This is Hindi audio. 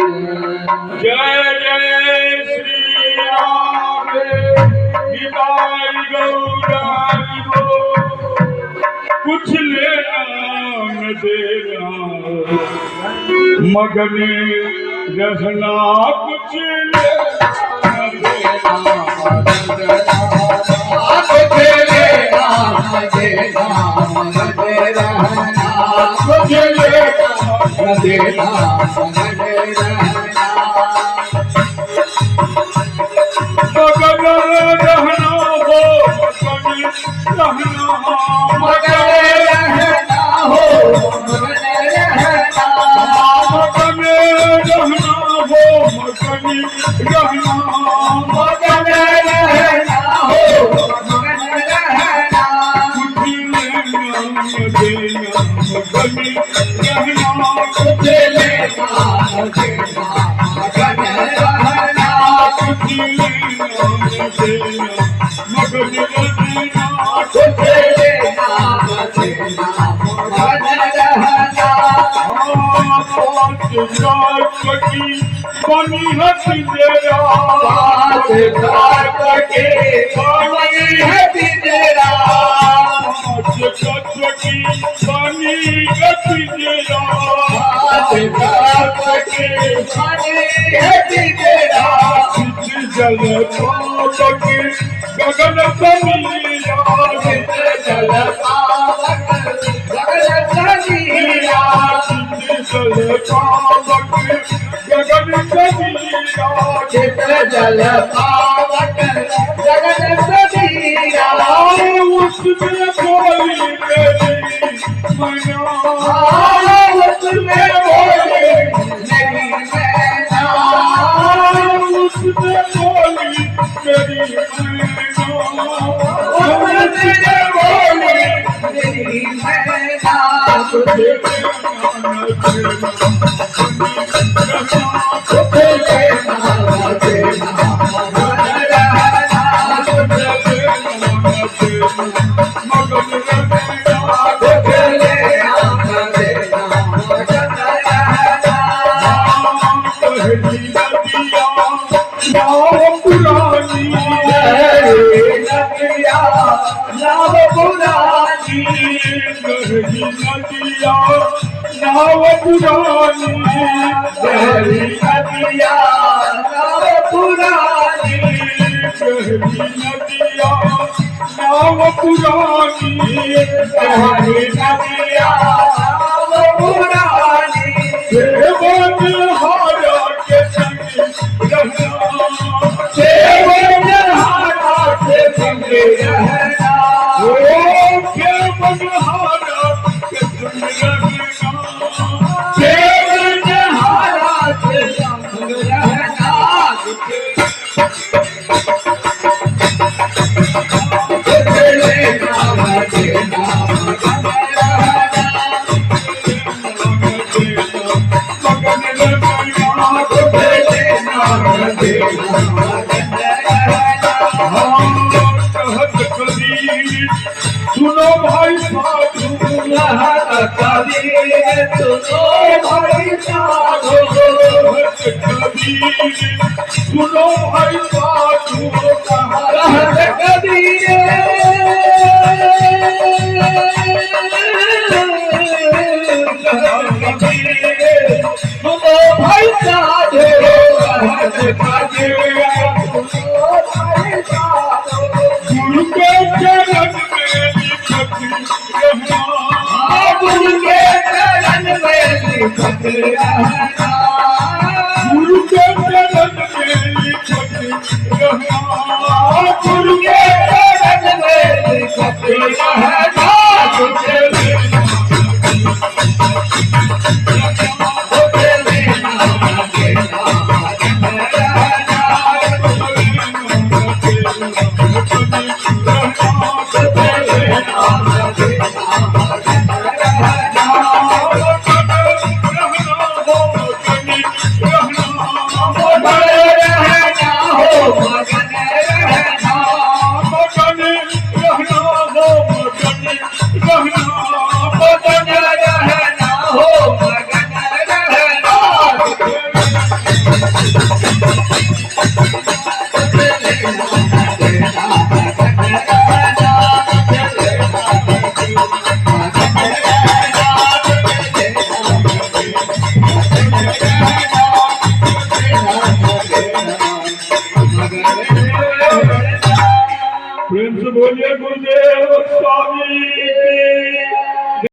जय जय श्री राम निताई गौराई गो कुछ लेना न देना मगन रहना कुछ लेना न देना कुछ लेना न देना मगन रहना कुछ लेना न देना मगन रहना मगन रहना हो मगन रहना मगन रहना हो मगन रहना मगन रहना हो मगन रहना मगन रहना हो मगन रहना कुछ लेना न देना कुछ लेना न देना मगन रहना कुछ लेना न देना मगन रहना कुछ लेना न देना मगन रहना बनी हसी तेरा बात के पानी है तेरा की बनी हसी तेरा बात के पानी है तेरा जल के गगन समीरा जल पावक गगन समीरा जल पावक गगन समीरा चित्र जल पावक गगन समीरा उसमें बोली मेरी मना उसमें बोले मेरी मैना उसमें बोली मेरी उसमें बोले मेरी मैना कुछ लेना न देना मगन रहना कुछ लेना न देना मगन रहना नदिया नाव पुरानी नाव पुरानी गहरी नदिया नाव पुरानी नदिया नाव पुरानी गहरी नदिया नाव पुरानी देवन हारा के संग रहना देवन हारा के संग रहना ओ देवन हारा के संग रहना देवन हारा के संग रहना कुछ लेना न देना मगन रहना मगन रहना कुछ लेना न देना मगन रहना कहत कबीर सुनो भाई साधु कहत कबीर सुनो भाई साधु कहत कबीर सुनो भाई साधु कहत कबीर कहत कबीर सुनो भाई साधु कहत कबीर सुनो भाई साधु गुरु के चरण में लिखत रहना गुरु के चरण में लिखत रहना गुरु के चरण में लिखत रहना गुरु के चरण में लिखत रहना कुछ लेना न देना मगन रहना कुछ लेना न देना मगन रहना मगन रहना हो मगन रहना मगन रहना हो मगन प्रेम से बोलिए गुरुदेव स्वामी की